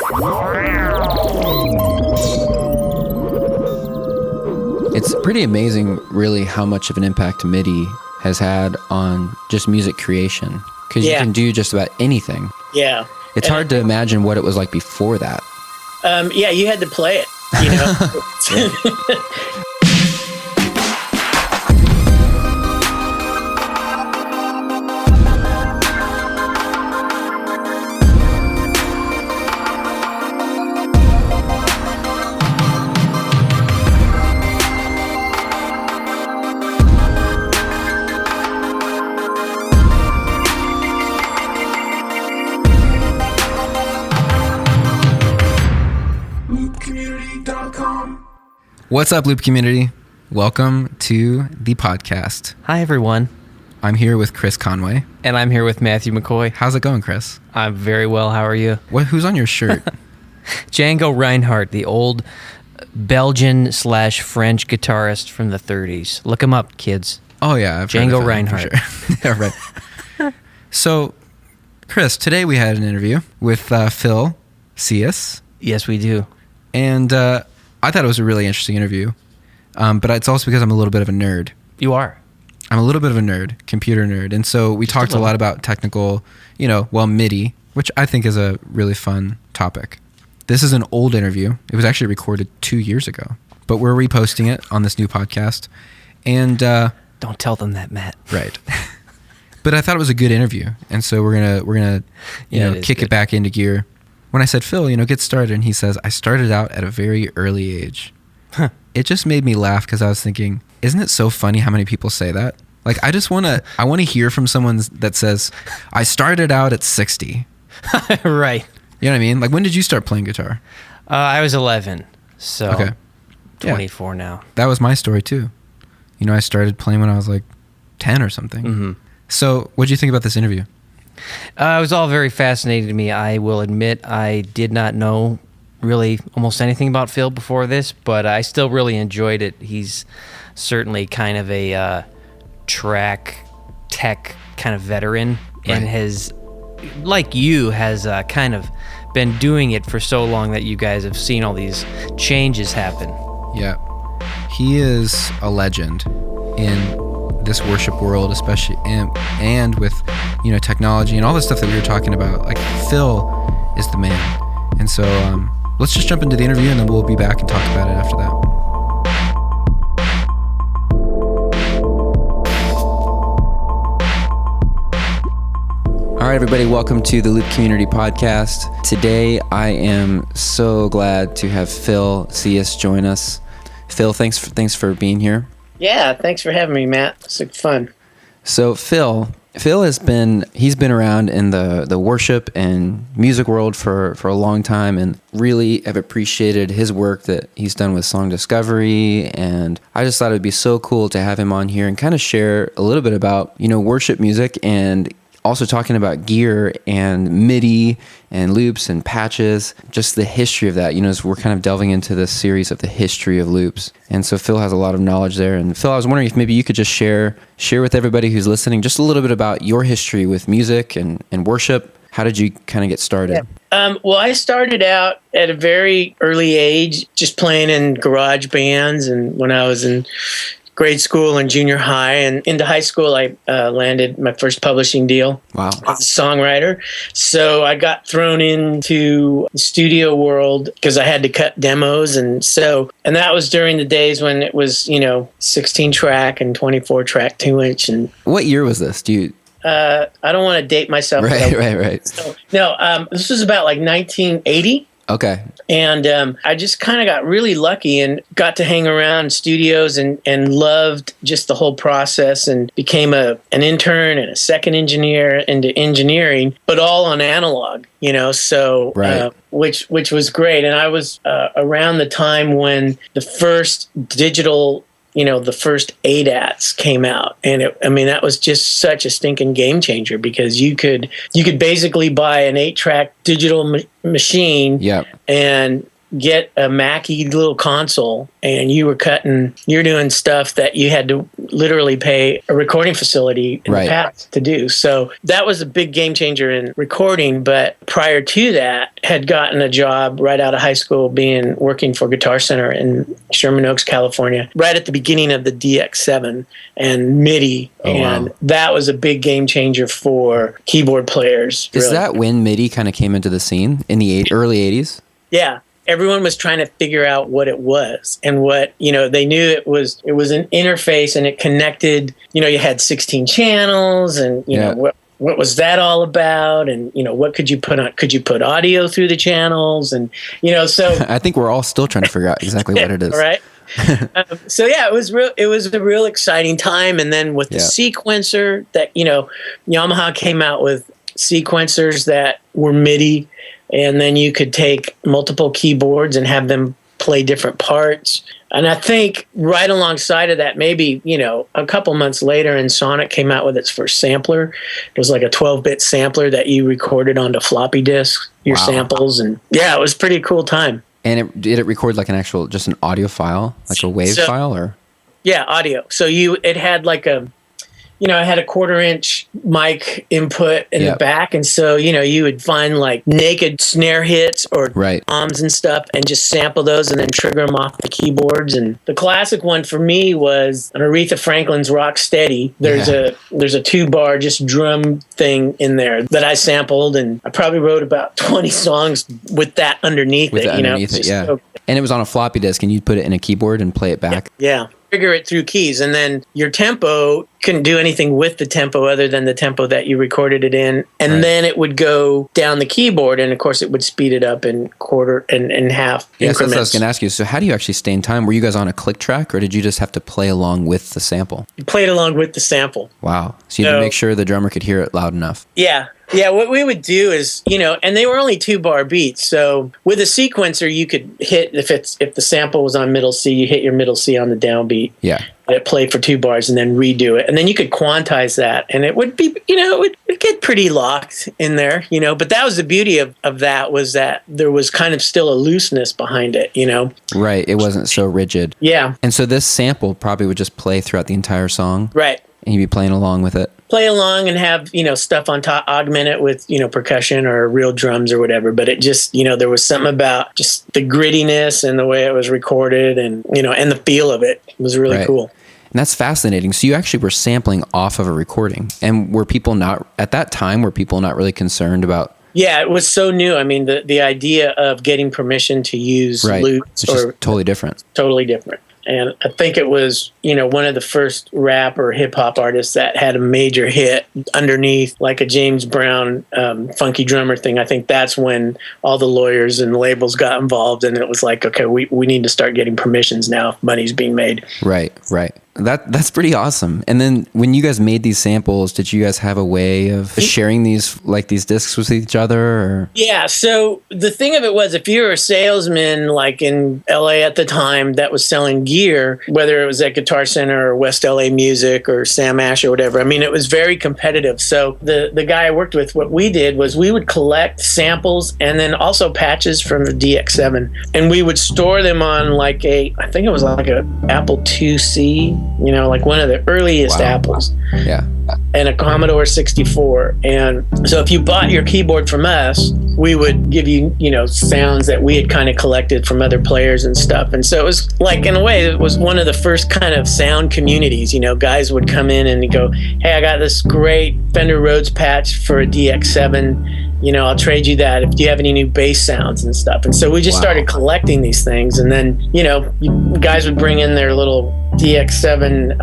It's pretty amazing, really, how much of an impact MIDI has had on just music creation. Because you can do just about anything. Yeah. It's hard to imagine what it was like before that. Yeah, you had to play it, you know. What's up, Loop Community? Welcome to the podcast. Hi, everyone. I'm here with Chris Conway. And I'm here with Matthew McCoy. How's it going, Chris? I'm very well. How are you? Who's on your shirt? Django Reinhardt, the old Belgian/French guitarist from the 30s. Look him up, kids. Oh, yeah. I've heard Django of him, Reinhardt. for sure. Yeah, right. So, Chris, today we had an interview with Phil Sillas. Yes, we do. And I thought it was a really interesting interview, but it's also because I'm a little bit of a nerd. You are. I'm a little bit of a nerd, computer nerd. And so we talked a lot about technical, MIDI, which I think is a really fun topic. This is an old interview. It was actually recorded 2 years ago, but we're reposting it on this new podcast. And don't tell them that, Matt. Right. But I thought it was a good interview. And so we're gonna kick it back into gear. When I said, Phil, get started, and he says, I started out at a very early age. Huh. It just made me laugh because I was thinking, isn't it so funny how many people say that? Like, I want to hear from someone that says, I started out at 60. Right. You know what I mean? Like, when did you start playing guitar? I was 11, so okay. 24 now. That was my story, too. I started playing when I was like 10 or something. Mm-hmm. So what did you think about this interview? It was all very fascinating to me. I will admit I did not know really almost anything about Phil before this, but I still really enjoyed it. He's certainly kind of a track tech kind of veteran, right, and has, like you, has kind of been doing it for so long that you guys have seen all these changes happen. Yeah. He is a legend in this worship world, especially, and with technology and all the stuff that we were talking about. Like, Phil is the man. And so let's just jump into the interview, and then we'll be back and talk about it after that. All right, everybody, welcome to the Loop Community Podcast. Today I am so glad to have Phil Sillas join us. Phil, thanks for being here. Yeah, thanks for having me, Matt. It's fun. So Phil has been around in the worship and music world for a long time, and really have appreciated his work that he's done with song discovery. And I just thought it'd be so cool to have him on here and kind of share a little bit about worship music, and also talking about gear and MIDI and loops and patches, just the history of that. As we're kind of delving into this series of the history of loops. And so Phil has a lot of knowledge there. And Phil, I was wondering if maybe you could just share with everybody who's listening just a little bit about your history with music and worship. How did you kind of get started? Yeah. Well, I started out at a very early age just playing in garage bands, and when I was in grade school and junior high, and into high school, I landed my first publishing deal. Wow. As a songwriter. So I got thrown into the studio world because I had to cut demos. And that was during the days when it was, 16 track and 24 track 2-inch. And what year was this? I don't want to date myself. Right. So, no, this was about like 1980. Okay. And I just kind of got really lucky and got to hang around studios and loved just the whole process, and became an intern and a second engineer into engineering, but all on analog, so right. Which was great. And I was around the time when the first digital, the first ADATs came out. And that was just such a stinking game changer, because you could basically buy an 8-track digital machine, yep, and get a Mackie little console and you're doing stuff that you had to literally pay a recording facility in the past to do. So that was a big game changer in recording. But prior to that, had gotten a job right out of high school working for Guitar Center in Sherman Oaks, California, right at the beginning of the DX7 and Midi. That was a big game changer for keyboard players. Is that when Midi kind of came into the scene in the early 80s? Yeah. Everyone was trying to figure out what it was and what, they knew it was an interface and it connected, you had 16 channels and, what was that all about? And, what could you put on? Could you put audio through the channels? And, so I think we're all still trying to figure out exactly what it is. Right. So yeah, it was a real exciting time. And then with the sequencer that, Yamaha came out with sequencers that were MIDI. And then you could take multiple keyboards and have them play different parts. And I think right alongside of that, maybe, a couple months later, and Sonic came out with its first sampler. It was like a 12-bit sampler that you recorded onto floppy disks, your samples. And yeah, it was a pretty cool time. And did it record like just an audio file, like a wave file or? Yeah, audio. So it had like it had a 1/4-inch mic input in the back. And so, you would find like naked snare hits or toms and stuff and just sample those and then trigger them off the keyboards. And the classic one for me was an Aretha Franklin's Rock Steady. There's a 2-bar just drum thing in there that I sampled. And I probably wrote about 20 songs with that underneath it. And it was on a floppy disk and you'd put it in a keyboard and play it back. Yeah. Trigger it through keys, and then your tempo couldn't do anything with the tempo other than the tempo that you recorded it in, and then it would go down the keyboard, and of course it would speed it up in quarter and half increments. That's what I was going to ask you. So how do you actually stay in time? Were you guys on a click track, or did you just have to play along with the sample? You played along with the sample. Wow. So you had to make sure the drummer could hear it loud enough. Yeah. Yeah, what we would do is, and they were only 2-bar beats. So with a sequencer, you could hit, if the sample was on middle C, you hit your middle C on the downbeat. Yeah. And it played for 2 bars and then redo it. And then you could quantize that. And it would be, it would get pretty locked in there, But that was the beauty of that, was that there was kind of still a looseness behind it, Right. It wasn't so rigid. Yeah. And so this sample probably would just play throughout the entire song. Right. And you'd be playing along with it. Play along and have, stuff on top, augment it with, percussion or real drums or whatever. But it just, there was something about just the grittiness and the way it was recorded and, and the feel of it was really cool. And that's fascinating. So you actually were sampling off of a recording. And were people not really concerned about? Yeah, it was so new. I mean, the idea of getting permission to use loops it's just totally different. Totally different. And I think it was, one of the first rap or hip hop artists that had a major hit underneath, like a James Brown funky drummer thing. I think that's when all the lawyers and labels got involved, and it was like, okay, we need to start getting permissions now if money's being made. Right. That's pretty awesome. And then when you guys made these samples, did you guys have a way of sharing these discs with each other? Or? Yeah. So the thing of it was, if you were a salesman, like in LA at the time, that was selling gear, whether it was at Guitar Center or West LA Music or Sam Ash or whatever, I mean, it was very competitive. So the guy I worked with, what we did was we would collect samples and then also patches from the DX7, and we would store them on I think it was like a Apple IIc, like one of the earliest Apples. Yeah. And a Commodore 64. And so if you bought your keyboard from us, we would give you, sounds that we had kind of collected from other players and stuff. And so it was like, in a way, it was one of the first kind of sound communities. Guys would come in and go, hey, I got this great Fender Rhodes patch for a DX7. I'll trade you that if you have any new bass sounds and stuff. And so we just started collecting these things. And then, guys would bring in their little DX7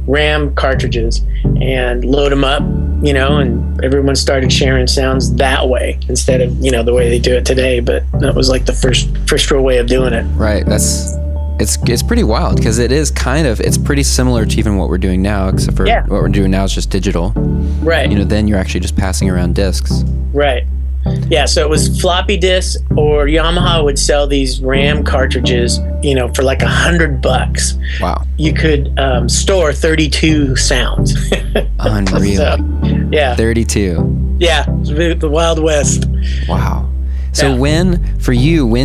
RAM cartridges and load them up, and everyone started sharing sounds that way instead of, the way they do it today. But that was like the first real way of doing it. Right. It's pretty wild because it's pretty similar to even what we're doing now, except for what we're doing now is just digital. Right. Then you're actually just passing around discs. Right. Yeah, so it was floppy disks, or Yamaha would sell these RAM cartridges, for like $100. Wow. You could store 32 sounds. Unreal. So, yeah. 32. Yeah, the Wild West. Wow. So when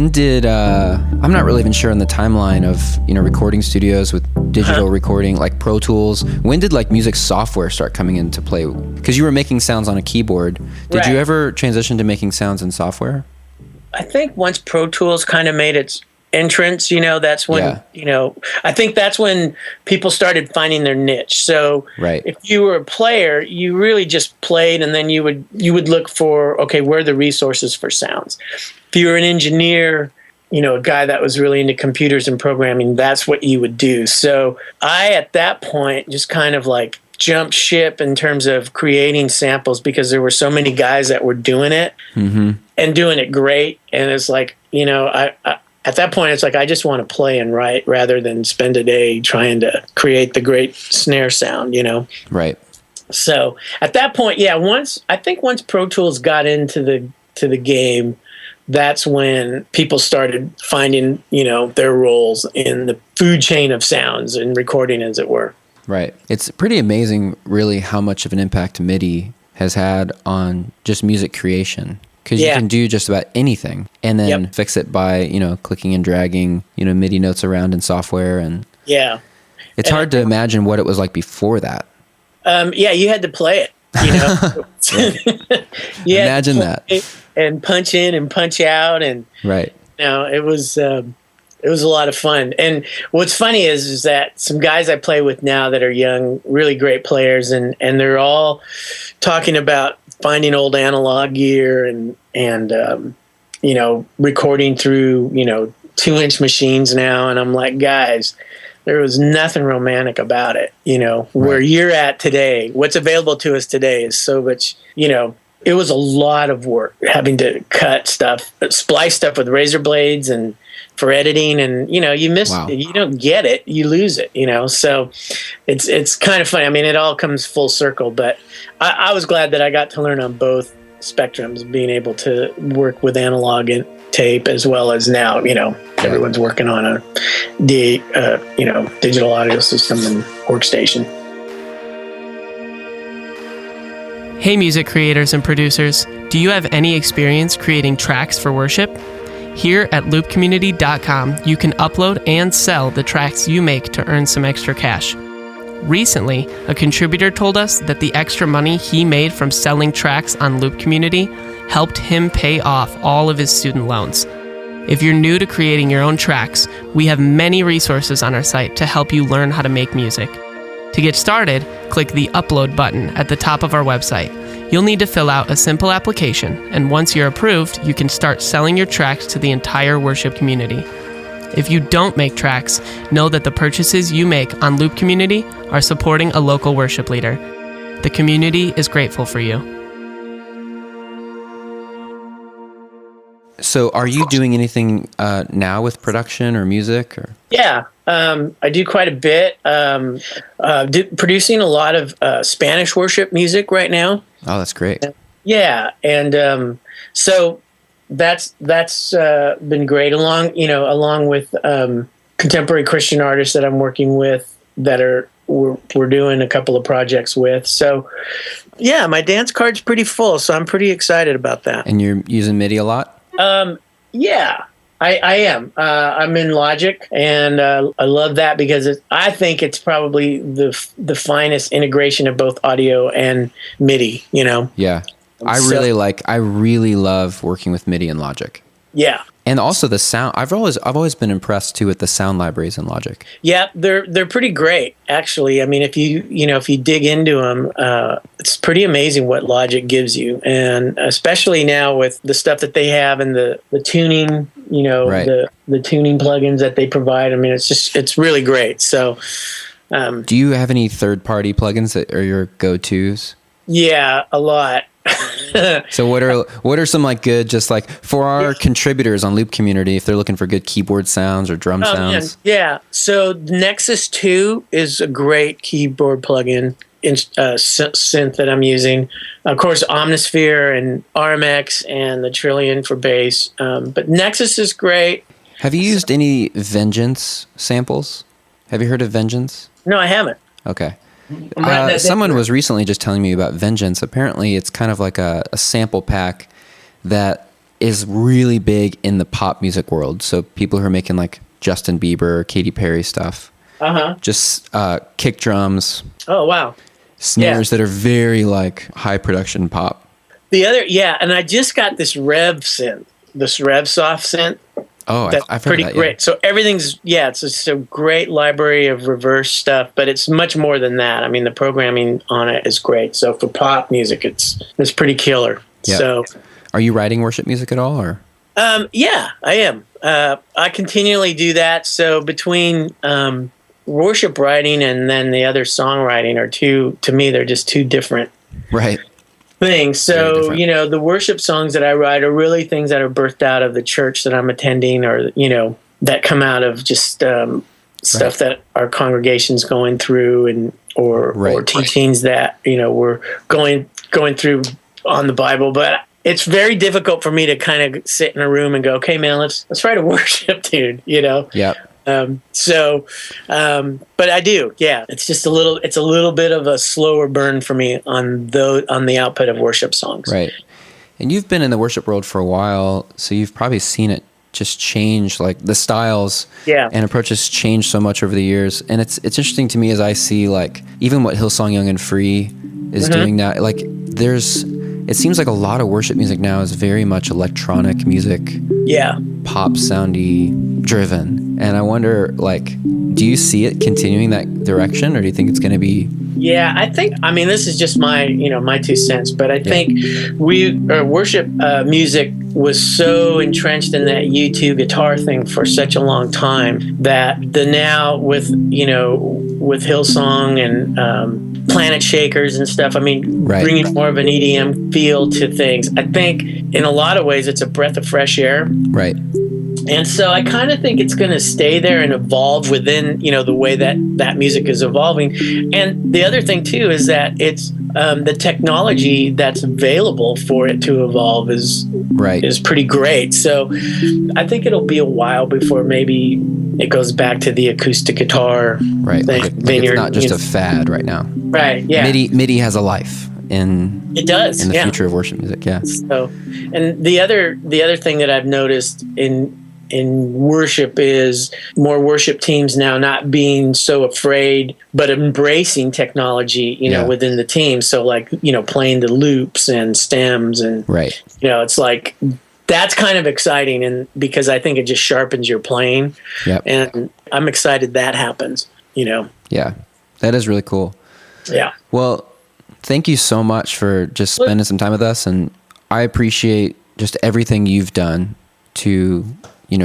did I'm not really even sure on the timeline of recording studios with digital recording like Pro Tools. When did like music software start coming into play? Because you were making sounds on a keyboard. Did you ever transition to making sounds in software? I think once Pro Tools kind of made its entrance, that's when I think that's when people started finding their niche. So if you were a player, you really just played, and then you would look for, okay, where are the resources for sounds? If you were an engineer, a guy that was really into computers and programming, that's what you would do. So I at that point just kind of like jumped ship in terms of creating samples, because there were so many guys that were doing it and doing it great. And it's like, at that point, it's like, I just want to play and write rather than spend a day trying to create the great snare sound, Right. So at that point, once Pro Tools got into the game, that's when people started finding, their roles in the food chain of sounds and recording, as it were. Right. It's pretty amazing, really, how much of an impact MIDI has had on just music creation. Because you can do just about anything and then fix it by, clicking and dragging, MIDI notes around in software. And it's hard to imagine what it was like before that. You had to play it, Imagine that. And punch in and punch out. And, it was a lot of fun. And what's funny is that some guys I play with now that are young, really great players, and they're all talking about finding old analog gear and recording through 2-inch machines now. And I'm like, guys, there was nothing romantic about it. Where you're at today, what's available to us today is so much. It was a lot of work having to cut stuff, splice stuff with razor blades and for editing, and you miss it. You don't get it, you lose it. So it's kind of funny. I mean, it all comes full circle, but I was glad that I got to learn on both spectrums, being able to work with analog and tape, as well as now everyone's working on a digital audio system and workstation. Hey music creators and producers, do you have any experience creating tracks for worship? Here at loopcommunity.com, you can upload and sell the tracks you make to earn some extra cash. Recently, a contributor told us that the extra money he made from selling tracks on Loop Community helped him pay off all of his student loans. If you're new to creating your own tracks, we have many resources on our site to help you learn how to make music. To get started, click the Upload button at the top of our website. You'll need to fill out a simple application, and once you're approved, you can start selling your tracks to the entire worship community. If you don't make tracks, know that the purchases you make on Loop Community are supporting a local worship leader. The community is grateful for you. So are you doing anything now with production or music? Or? Yeah, I do quite a bit. Producing a lot of Spanish worship music right now. Oh, that's great. Yeah, and so that's been great. Along with contemporary Christian artists that I'm working with that we're doing a couple of projects with. So yeah, my dance card's pretty full, so I'm pretty excited about that. And you're using MIDI a lot? Yeah, I am. I'm in Logic, and I love that because I think it's probably the finest integration of both audio and MIDI. Yeah, I really love working with MIDI and Logic. Yeah, and also the sound. I've always been impressed too with the sound libraries in Logic. Yeah, they're pretty great, actually. I mean, if you dig into them, it's pretty amazing what Logic gives you, and especially now with the stuff that they have and the tuning, the tuning plugins that they provide. I mean, it's really great. So, do you have any third-party plugins that are your go-tos? Yeah, a lot. So what are some like good, just like for our contributors on Loop Community, if they're looking for good keyboard sounds or drum sounds? Yeah. So Nexus 2 is a great keyboard plugin synth that I'm using. Of course, Omnisphere and RMX and the Trillion for bass. But Nexus is great. Have you used any Vengeance samples? Have you heard of Vengeance? No, I haven't. Okay. Someone was recently just telling me about Vengeance. Apparently, it's kind of like a sample pack that is really big in the pop music world. So people who are making like Justin Bieber, Katy Perry stuff. Just kick drums. Oh, wow. Snares that are very like high production pop. And I just got this Rev synth, this Rev Soft synth. Oh, that's I've heard pretty that, great. So everything's, it's just a great library of reverse stuff, but it's much more than that. I mean, the programming on it is great. So for pop music, it's pretty killer. Yep. So, are you writing worship music at all, or? Yeah, I am. I continually do that. So between worship writing and then the other songwriting are to me, they're just two different things. So, the worship songs that I write are really things that are birthed out of the church that I'm attending, or, that come out of just stuff that our congregation's going through, and or teachings that, we're going through on the Bible. But it's very difficult for me to kind of sit in a room and go, okay, man, let's write a worship tune, Yeah. But I do, it's just a little bit of a slower burn for me on the output of worship songs. Right. And you've been in the worship world for a while, so you've probably seen it just change, like the styles and approaches change so much over the years. And it's interesting to me as I see like even what Hillsong Young and Free is doing now, like it seems like a lot of worship music now is very much electronic music, pop soundy driven. And I wonder, like, do you see it continuing that direction, or do you think it's going to be? Yeah, I mean, this is just my 2 cents, but I think worship music was so entrenched in that U2 guitar thing for such a long time that now with Hillsong and Planet Shakers and stuff, I mean, bringing more of an EDM feel to things. I think in a lot of ways it's a breath of fresh air. Right. And so I kind of think it's going to stay there and evolve within, the way that music is evolving. And the other thing too is that it's the technology that's available for it to evolve is pretty great. So I think it'll be a while before maybe it goes back to the acoustic guitar. Right. Thing. Like it's not just a fad right now. Right. Yeah. MIDI has a life in the future of worship music. Yeah. So, and the other thing that I've noticed in worship is more worship teams now not being so afraid, but embracing technology, within the team. So like, playing the loops and stems and, it's like, that's kind of exciting. And because I think it just sharpens your playing. Yep. And I'm excited that happens, Yeah, that is really cool. Yeah. Well, thank you so much for just spending some time with us. And I appreciate just everything you've done to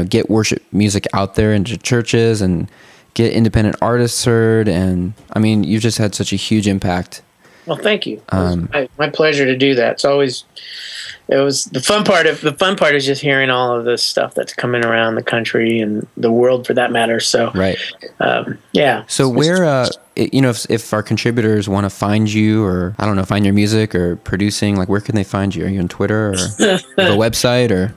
get worship music out there into churches and get independent artists heard. And I mean, you've just had such a huge impact. Well, thank you. My pleasure to do that. It was the fun part is just hearing all of this stuff that's coming around the country and the world for that matter. So, So where, if our contributors want to find you, or I don't know, find your music or producing, like where can they find you? Are you on Twitter or a website or?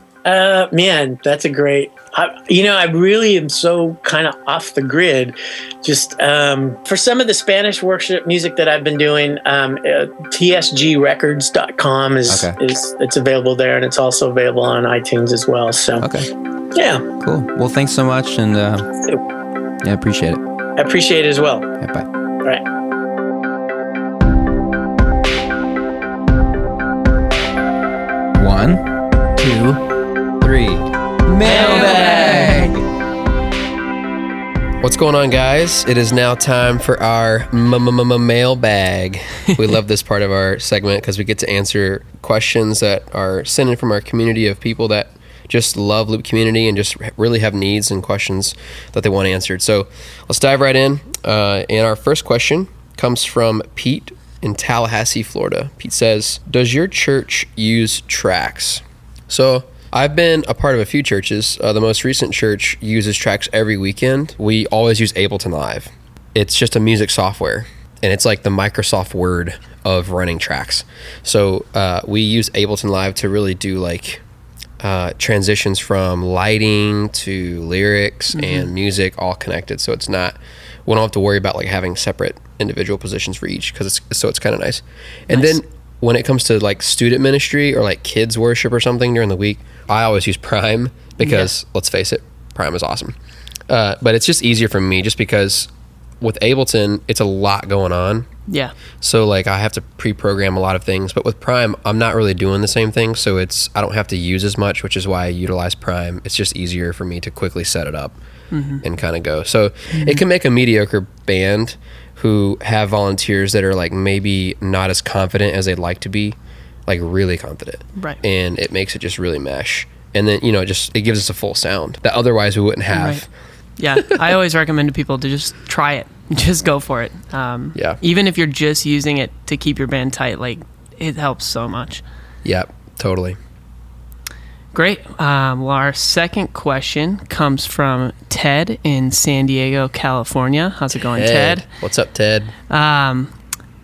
Man, that's a great. I really am so kind of off the grid. Just for some of the Spanish worship music that I've been doing, tsgrecords.com is it's available there, and it's also available on iTunes as well. So cool. Well, thanks so much, and I appreciate it. I appreciate it as well. Yeah, bye. All right. One, two, three. Mailbag! What's going on, guys? It is now time for our mailbag. We love this part of our segment because we get to answer questions that are sent in from our community of people that just love Loop Community and just really have needs and questions that they want answered. So let's dive right in. And our first question comes from Pete in Tallahassee, Florida. Pete says, does your church use tracks? So I've been a part of a few churches. The most recent church uses tracks every weekend. We always use Ableton Live. It's just a music software, and it's like the Microsoft Word of running tracks. So we use Ableton Live to really do like transitions from lighting to lyrics and music all connected. So we don't have to worry about like having separate individual positions for each, because it's kind of nice. And then when it comes to like student ministry or like kids worship or something during the week, I always use Prime because let's face it, Prime is awesome. But it's just easier for me just because with Ableton, it's a lot going on. Yeah. So like I have to pre-program a lot of things, but with Prime, I'm not really doing the same thing. So I don't have to use as much, which is why I utilize Prime. It's just easier for me to quickly set it up and kind of go. So it can make a mediocre band who have volunteers that are like maybe not as confident as they'd like to be, like really confident. Right. And it makes it just really mesh. And then, you know, it gives us a full sound that otherwise we wouldn't have. Right. Yeah, I always recommend to people to just try it. Just go for it. Yeah. Even if you're just using it to keep your band tight, like it helps so much. Yep, totally. Great. Well, our second question comes from Ted in San Diego, California. How's it going, Ted? What's up, Ted?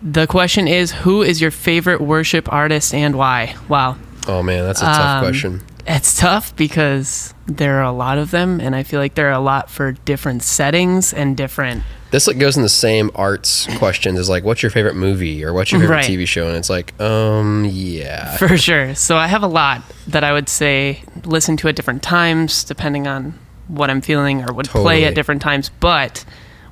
The question is, who is your favorite worship artist and why? Wow. Oh, man, that's a tough question. It's tough because there are a lot of them, and I feel like there are a lot for different settings and different... This like goes in the same arts questions as like, what's your favorite movie or what's your favorite Right. TV show? And it's like, yeah. For sure. So I have a lot that I would say listen to at different times, depending on what I'm feeling, or would play Totally. at different times. But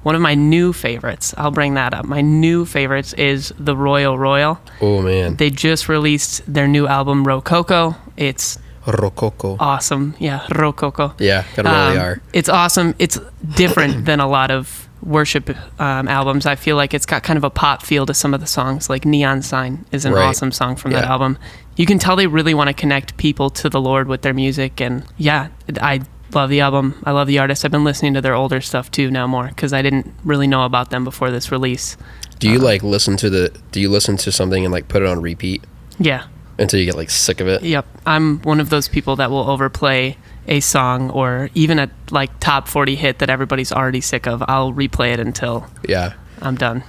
one of my new favorites, I'll bring that up. My new favorites is the Royal Royal. Oh, man. They just released their new album, Rococo. It's Rococo. awesome. Yeah, Rococo. Yeah, kind of really are. It's awesome. It's different than a lot of worship albums. I feel like it's got kind of a pop feel to some of the songs, like Neon Sign is an Right. awesome song from that Yeah. album. You can tell they really want to connect people to the Lord with their music, and yeah, I love the album. I love the artist. I've been listening to their older stuff too now more because I didn't really know about them before this release. Do you like listen to something and like put it on repeat Yeah. until you get like sick of it? Yep. I'm one of those people that will overplay a song or even a like top 40 hit that everybody's already sick of. I'll replay it until Yeah. I'm done.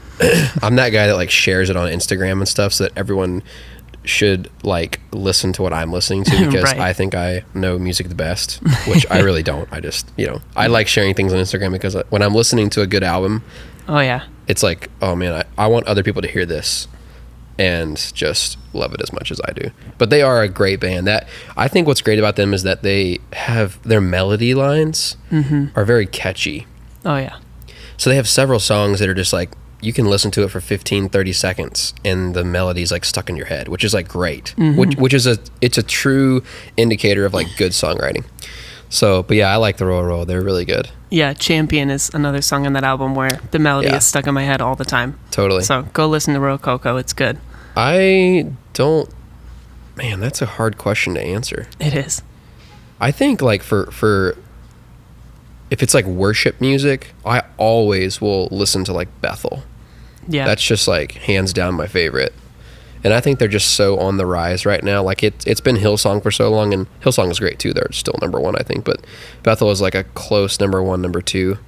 I'm that guy that like shares it on Instagram and stuff so that everyone should like listen to what I'm listening to because Right. I think I know music the best, which I really don't. I just, I like sharing things on Instagram because when I'm listening to a good album, Oh yeah. it's like, oh man, I want other people to hear this and just love it as much as I do. But they are a great band. That I think what's great about them is that they have their melody lines are very catchy. Oh yeah. So they have several songs that are just like, you can listen to it for 15, 30 seconds and the melody's like stuck in your head, which is like great, which is it's a true indicator of like good songwriting. So, but yeah, I like the Royal Roll. They're really good. Yeah, Champion is another song on that album where the melody Yeah. is stuck in my head all the time. Totally. So go listen to Rococo. It's good. I don't, man, that's a hard question to answer. It is. I think like for if it's like worship music, I always will listen to like Bethel. Yeah. That's just like hands down my favorite. And I think they're just so on the rise right now. Like it's been Hillsong for so long, and Hillsong is great too. They're still number one, I think. But Bethel is like a close number one, number two.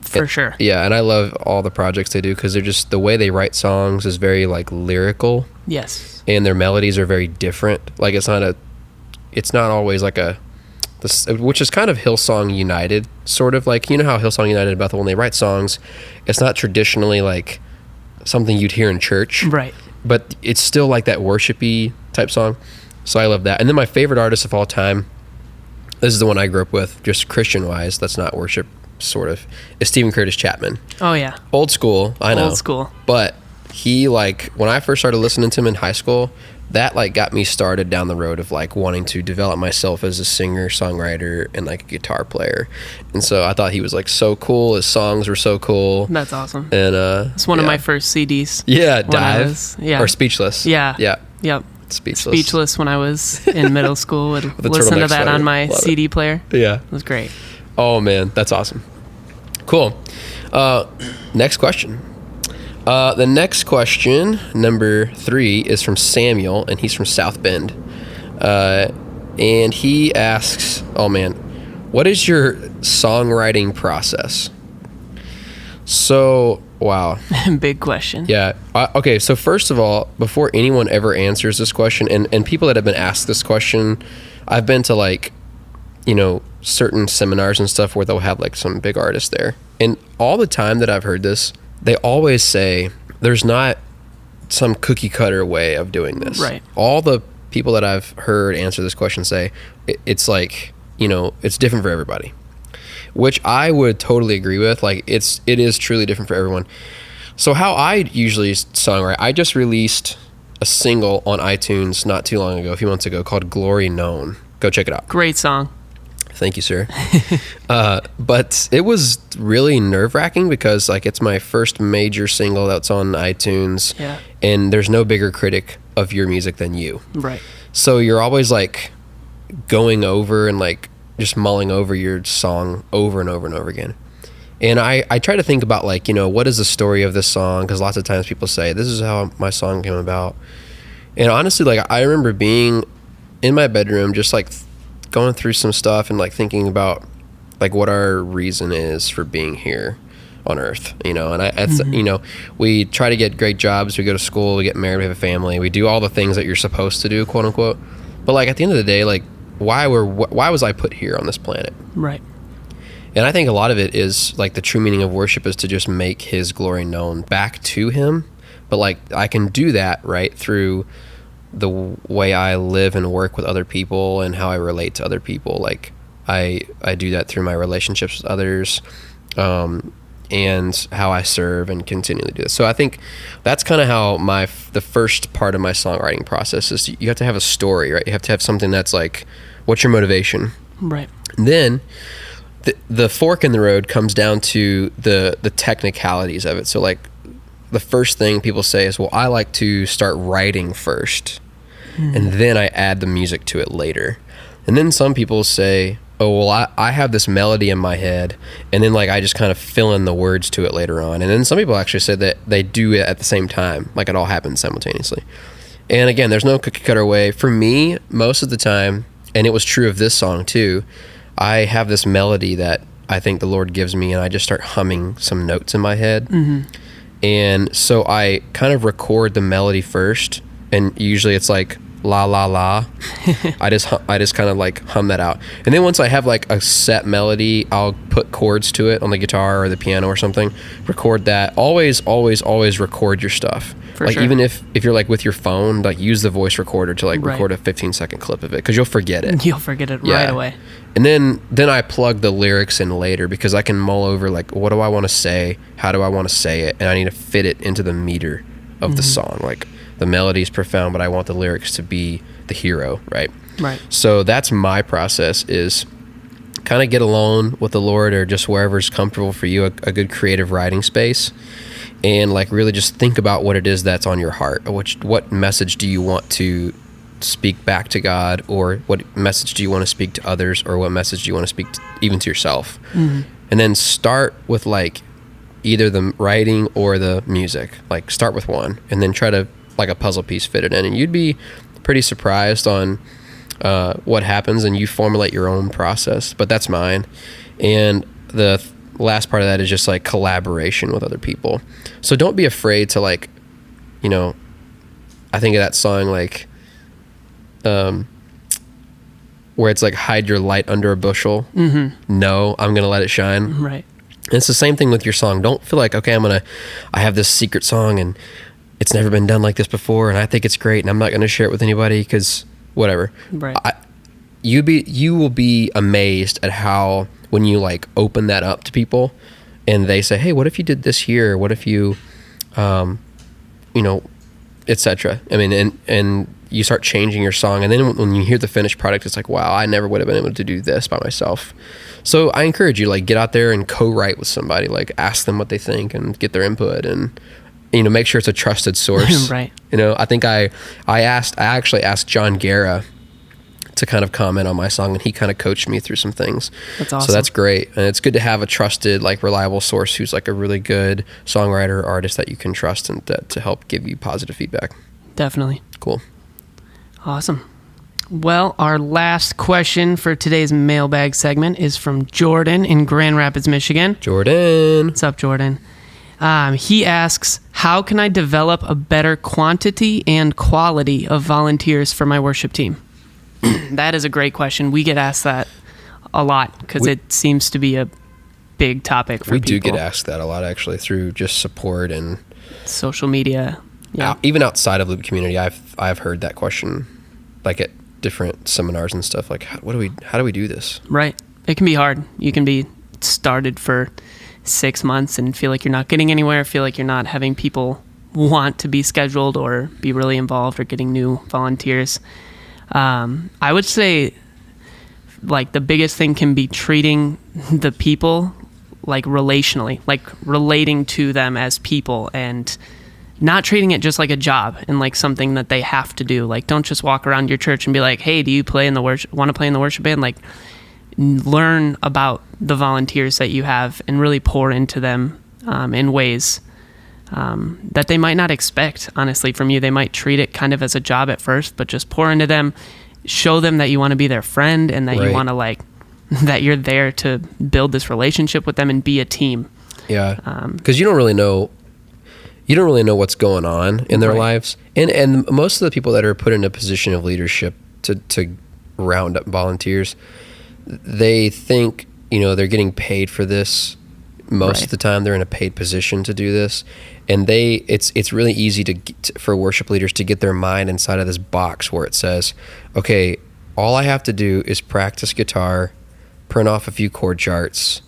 for sure. Yeah, and I love all the projects they do because they're just, the way they write songs is very like lyrical, Yes. and their melodies are very different. Like it's not always like which is kind of Hillsong United, sort of like, you know how Hillsong United and Bethel, when they write songs, it's not traditionally like something you'd hear in church. Right. But it's still like that worshipy type song. So I love that. And then my favorite artist of all time, this is the one I grew up with, just Christian wise, that's not worship sort of, is Stephen Curtis Chapman. Oh yeah. Old school, I know. Old school. But he, like, when I first started listening to him in high school, that like got me started down the road of like wanting to develop myself as a singer, songwriter, and like a guitar player. And so I thought he was like so cool. His songs were so cool. That's awesome. And It's one of my first CDs. Yeah, when I Dive. was- yeah. Or Speechless. Yeah. Yeah. Yep. Speechless. Speechless when I was in middle school. Would the listen to turtleneck that sweater. on my Love it. CD player. Yeah. It was great. Oh man, that's awesome. Cool. Next question. The next question, number 3, is from Samuel, and he's from South Bend. And he asks, oh man, what is your songwriting process? So, wow. Big question. Yeah. Okay, so first of all, before anyone ever answers this question, and people that have been asked this question, I've been to like, certain seminars and stuff where they'll have like some big artists there. And all the time that I've heard this, they always say there's not some cookie cutter way of doing this. Right. All the people that I've heard answer this question say it's like, it's different for everybody, which I would totally agree with. Like it is truly different for everyone. So how I usually songwrite, I just released a single on iTunes not too long ago, a few months ago, called Glory Known. Go check it out. Great song. Thank you, sir. But it was really nerve-wracking because like it's my first major single that's on iTunes. Yeah. And there's no bigger critic of your music than you. Right. So you're always like going over and like just mulling over your song over and over and over again. And I try to think about like, what is the story of this song? Because lots of times people say, this is how my song came about. And honestly, like I remember being in my bedroom, just like going through some stuff and like thinking about like what our reason is for being here on earth, and we try to get great jobs, we go to school, we get married, we have a family, we do all the things that you're supposed to do, quote unquote. But like at the end of the day, like why was I put here on this planet? Right. And I think a lot of it is like the true meaning of worship is to just make his glory known back to him. But like I can do that right through the way I live and work with other people and how I relate to other people. Like I do that through my relationships with others, and how I serve and continually do this. So I think that's kind of how the first part of my songwriting process is. You have to have a story, right? You have to have something that's like, what's your motivation? Right. And then the fork in the road comes down to the technicalities of it. So like the first thing people say is, well, I like to start writing first and then I add the music to it later. And then some people say, oh, well, I have this melody in my head and then like I just kind of fill in the words to it later on. And then some people actually say that they do it at the same time, like it all happens simultaneously. And again, there's no cookie cutter way. For me, most of the time, and it was true of this song too, I have this melody that I think the Lord gives me and I just start humming some notes in my head. Mm-hmm. And so I kind of record the melody first, and usually it's like la la la. I just kind of like hum that out. And then once I have like a set melody, I'll put chords to it on the guitar or the piano or something, record that. Always record your stuff. For like sure. even if you're like with your phone, like use the voice recorder to like Right. record a 15-second clip of it, because you'll forget it. You'll forget it right away. And then I plug the lyrics in later, because I can mull over like, what do I want to say? How do I want to say it? And I need to fit it into the meter of the song. Like the melody is profound, but I want the lyrics to be the hero, right? Right. So that's my process, is kind of get alone with the Lord, or just wherever's comfortable for you, a good creative writing space. And like really just think about what it is that's on your heart. What message do you want to speak back to God, or what message do you want to speak to others, or what message do you want to speak even to yourself? Mm-hmm. And then start with like either the writing or the music. Like start with one and then try to, like a puzzle piece, fit it in. And you'd be pretty surprised on what happens, and you formulate your own process. But that's mine. And the last part of that is just like collaboration with other people. So don't be afraid to like, I think of that song like where it's like, hide your light under a bushel. Mm-hmm. No, I'm gonna let it shine. Right. And it's the same thing with your song. Don't feel like, okay, I have this secret song and it's never been done like this before and I think it's great and I'm not gonna share it with anybody because whatever. Right. You will be amazed at how, when you like open that up to people and they say, hey, what if you did this here? What if you, etc. I mean, and you start changing your song, and then when you hear the finished product, it's like, wow, I never would have been able to do this by myself. So I encourage you, like, get out there and co-write with somebody, like ask them what they think and get their input, and make sure it's a trusted source. Right. I think I actually asked John Guerra to kind of comment on my song, and he kind of coached me through some things. That's awesome. So that's great. And it's good to have a trusted, like, reliable source who's like a really good songwriter or artist that you can trust, and to help give you positive feedback. Definitely. Cool. Awesome. Well, our last question for today's mailbag segment is from Jordan in Grand Rapids, Michigan. Jordan. What's up, Jordan? He asks, how can I develop a better quantity and quality of volunteers for my worship team? That is a great question. We get asked that a lot because it seems to be a big topic for people. We do get asked that a lot, actually, through just support and social media. Yeah. Even outside of Loop Community, I've heard that question, like at different seminars and stuff. Like, how do we do this? Right. It can be hard. You can be started for 6 months and feel like you're not getting anywhere, feel like you're not having people want to be scheduled or be really involved or getting new volunteers. I would say like the biggest thing can be treating the people like relationally, like relating to them as people and not treating it just like a job and like something that they have to do. Like, don't just walk around your church and be like, hey, do you want to play in the worship band? Like, learn about the volunteers that you have and really pour into them in ways that they might not expect, honestly, from you. They might treat it kind of as a job at first, but just pour into them, show them that you want to be their friend and that you want to like, that you're there to build this relationship with them and be a team. Yeah. Because you don't really know what's going on in their lives. And most of the people that are put in a position of leadership to round up volunteers, they think, they're getting paid for this. Most of the time they're in a paid position to do this. And it's really easy for worship leaders to get their mind inside of this box where it says, okay, all I have to do is practice guitar, print off a few chord charts,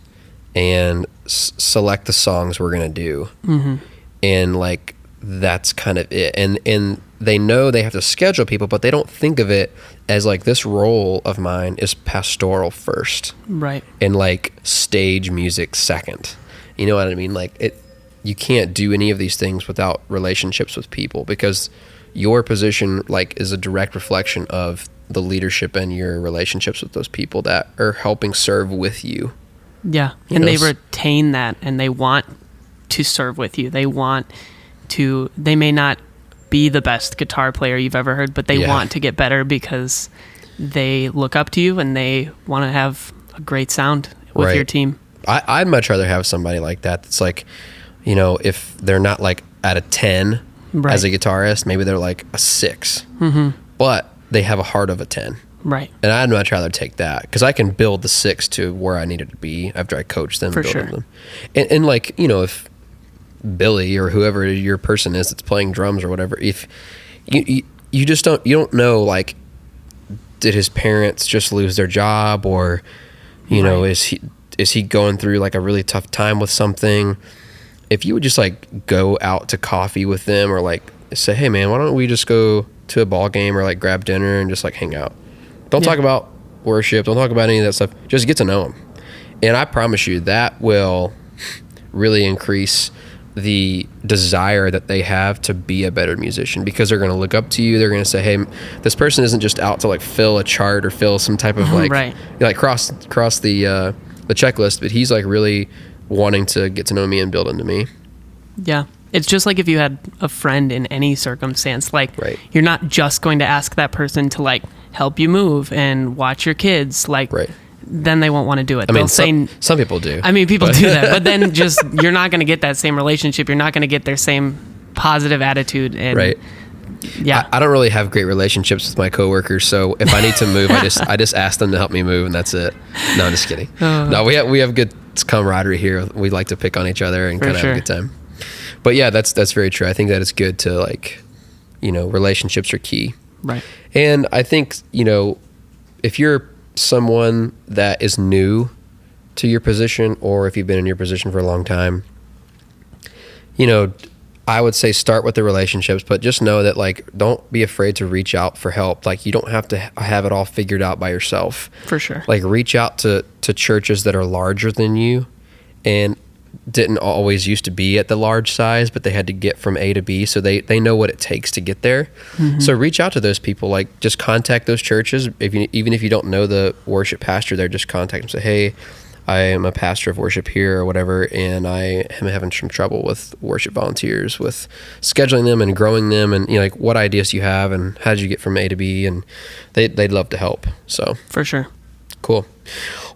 and select the songs we're going to do. Mm-hmm. And like, that's kind of it. And they know they have to schedule people, but they don't think of it as like, this role of mine is pastoral first. Right. And like stage music second. You know what I mean? Like you can't do any of these things without relationships with people, because your position like is a direct reflection of the leadership and your relationships with those people that are helping serve with you. Yeah. And they retain that and they want to serve with you. They may not be the best guitar player you've ever heard, but they want to get better because they look up to you and they want to have a great sound with your team. I'd much rather have somebody like that. That's like, if they're not like at a 10 as a guitarist, maybe they're like a 6, but they have a heart of a 10. Right. And I'd much rather take that, because I can build the 6 to where I need it to be after I coach them. For sure. Them. And like, if Billy or whoever your person is that's playing drums or whatever, if you just don't know, like, did his parents just lose their job, or is he going through like a really tough time with something? If you would just like go out to coffee with them, or like say, hey man, why don't we just go to a ball game or like grab dinner and just like hang out? Don't talk about worship, don't talk about any of that stuff, just get to know them. And I promise you that will really increase the desire that they have to be a better musician, because they're going to look up to you. They're going to say, hey, this person isn't just out to like fill a chart or fill some type of like, like cross the checklist, but he's like really wanting to get to know me and build into me. Yeah. It's just like if you had a friend in any circumstance, like you're not just going to ask that person to like help you move and watch your kids, like then they won't want to do it. I mean, some people do. I mean, people do that, but then just, you're not going to get that same relationship. You're not going to get their same positive attitude. And yeah, I don't really have great relationships with my coworkers, so if I need to move, I just ask them to help me move, and that's it. No, I'm just kidding. No, we have good camaraderie here. We like to pick on each other and kind of have a good time. But yeah, that's very true. I think that it's good to like, relationships are key. Right. And I think, if you're someone that is new to your position, or if you've been in your position for a long time, I would say start with the relationships, but just know that like, don't be afraid to reach out for help. Like, you don't have to have it all figured out by yourself. For sure. Like, reach out to churches that are larger than you and didn't always used to be at the large size, but they had to get from A to B, so they know what it takes to get there. So reach out to those people. Like, just contact those churches. Even if you don't know the worship pastor there, just contact them. Say, hey, I am a pastor of worship here or whatever, and I am having some trouble with worship volunteers, with scheduling them and growing them, and like, what ideas do you have, and how did you get from A to B? And they'd love to help. So for sure. Cool.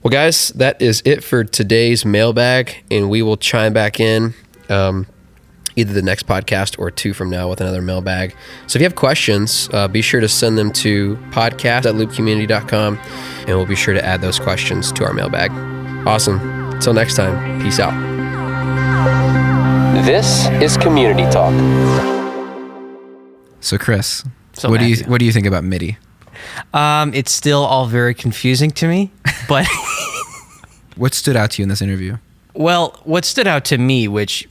Well, guys, that is it for today's mailbag, and we will chime back in either the next podcast or 2 from now with another mailbag. So if you have questions, be sure to send them to podcast@loopcommunity.com, and we'll be sure to add those questions to our mailbag. Awesome. Until next time, peace out. This is Community Talk. So Chris, So what Matthew. do you think about MIDI? It's still all very confusing to me, but What stood out to you in this interview? well, what stood out to me, which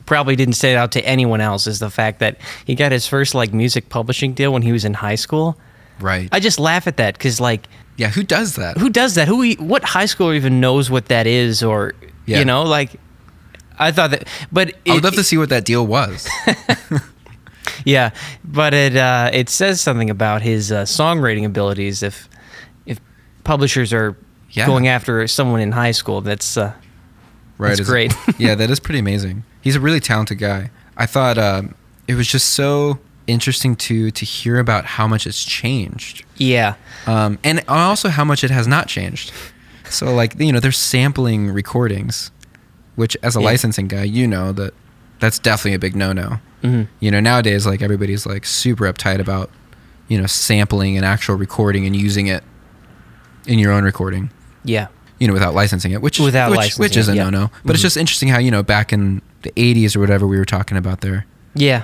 probably didn't stand out to anyone else, is the fact that he got his first like music publishing deal when he was in high school. Right. I just laugh at that because like, Yeah, who does that? who does that? What high schooler even knows what that is, or Yeah. you know, like I thought that, but I would love to see what that deal was. yeah, but it says something about his songwriting abilities. If publishers are Yeah. going after someone in high school, that's Right. That's Is- great. Yeah, that is pretty amazing. He's a really talented guy. I thought it was just so interesting to hear about how much it's changed. yeah, And also how much it has not changed. So like, they're sampling recordings, which as a Yeah. licensing guy, that's definitely a big no-no. Mhm. Nowadays, like everybody's like super uptight about, sampling an actual recording and using it in your own recording, yeah, without licensing it, which Without which licensing is a it, yeah. no-no. But it's just interesting how, back in the 80s or whatever we were talking about there, yeah,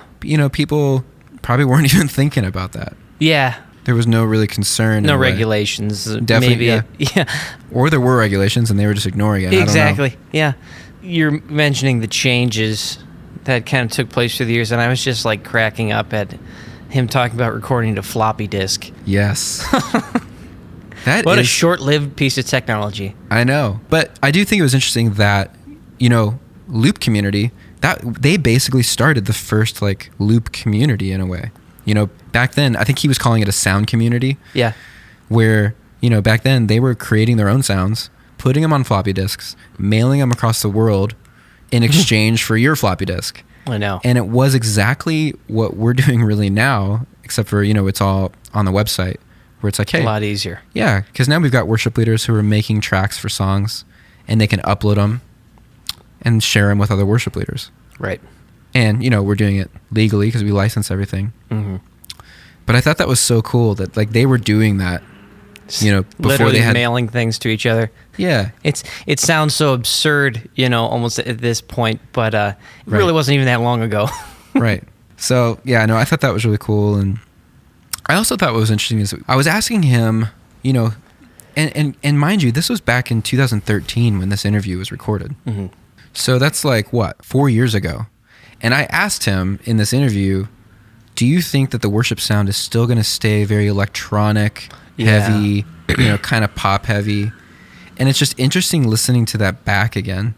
people probably weren't even thinking about that. yeah. There was no really concern. No in a way. regulations. Definitely, Maybe yeah. yeah. Or there were regulations and they were just ignoring it. I don't know. Exactly. Yeah. You're mentioning the changes that kind of took place through the years, and I was just like cracking up at him talking about recording to floppy disk. Yes. That What a is- short-lived piece of technology. I know. But I do think it was interesting that, Loop Community, that they basically started the first like Loop community in a way. Back then, I think he was calling it a sound community Yeah. where, back then they were creating their own sounds, putting them on floppy disks, mailing them across the world in exchange for your floppy disk. I know. And it was exactly what we're doing really now, except for, it's all on the website where it's like, hey, a lot easier. yeah, because now we've got worship leaders who are making tracks for songs and they can upload them and share them with other worship leaders. Right. And, we're doing it legally because we license everything. Mm-hmm. But I thought that was so cool that like they were doing that, before Literally they had. mailing things to each other. Yeah. It sounds so absurd, almost at this point, but it really Right. wasn't even that long ago. Right. So, yeah, no, I thought that was really cool. And I also thought what was interesting is I was asking him, and mind you, this was back in 2013 when this interview was recorded. Mm-hmm. So that's like, 4 years ago? And I asked him in this interview, do you think that the worship sound is still going to stay very electronic, heavy, kind of pop heavy? And it's just interesting listening to that back again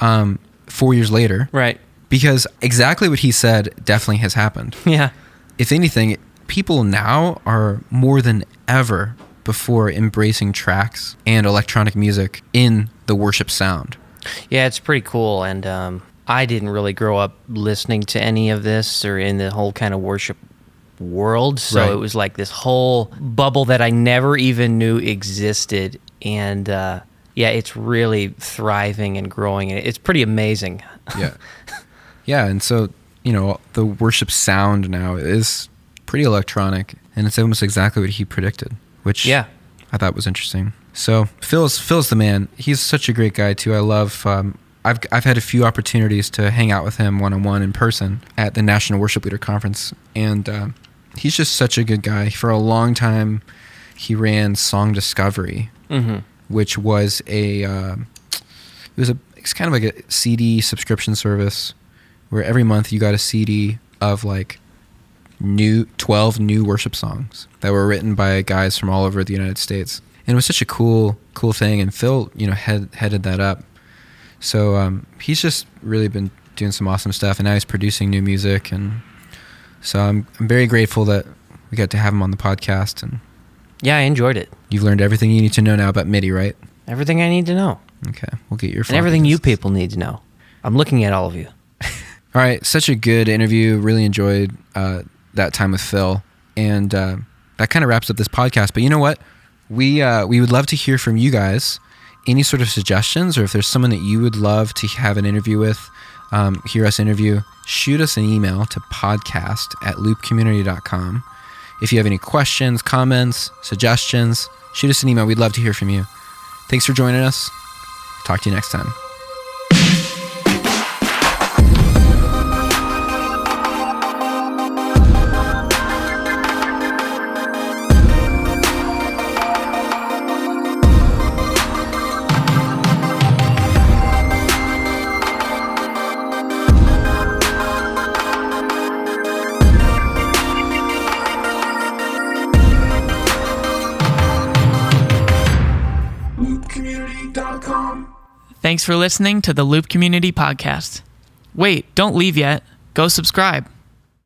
4 years later. Right. Because exactly what he said definitely has happened. Yeah. If anything, people now are more than ever before embracing tracks and electronic music in the worship sound. Yeah, it's pretty cool. And I didn't really grow up listening to any of this or in the whole kind of worship world. So Right. it was like this whole bubble that I never even knew existed. And yeah, it's really thriving and growing. It's pretty amazing. Yeah. Yeah, and so, the worship sound now is pretty electronic, and it's almost exactly what he predicted, which Yeah. I thought was interesting. So Phil's the man. He's such a great guy too. I love. I've had a few opportunities to hang out with him one-on-one in person at the National Worship Leader Conference, and he's just such a good guy. For a long time, he ran Song Discovery, Mm-hmm. which was it's kind of like a CD subscription service where every month you got a CD of like 12 new worship songs that were written by guys from all over the United States. And it was such a cool thing. And Phil, headed that up. So he's just really been doing some awesome stuff. And now he's producing new music. And so I'm very grateful that we got to have him on the podcast. And Yeah, I enjoyed it. you've learned everything you need to know now about MIDI, right? Everything I need to know. Okay, we'll get your And everything floppy you disks. people need to know. I'm looking at all of you. All right, such a good interview. Really enjoyed that time with Phil, and that kind of wraps up this podcast. But you know what? We would love to hear from you guys. Any sort of suggestions, or if there's someone that you would love to have an interview with, hear us interview, shoot us an email to podcast@loopcommunity.com. If you have any questions, comments, suggestions, shoot us an email. We'd love to hear from you. Thanks for joining us. Talk to you next time. loopcommunity.com. Thanks for listening to the Loop Community Podcast. Wait, don't leave yet. Go subscribe.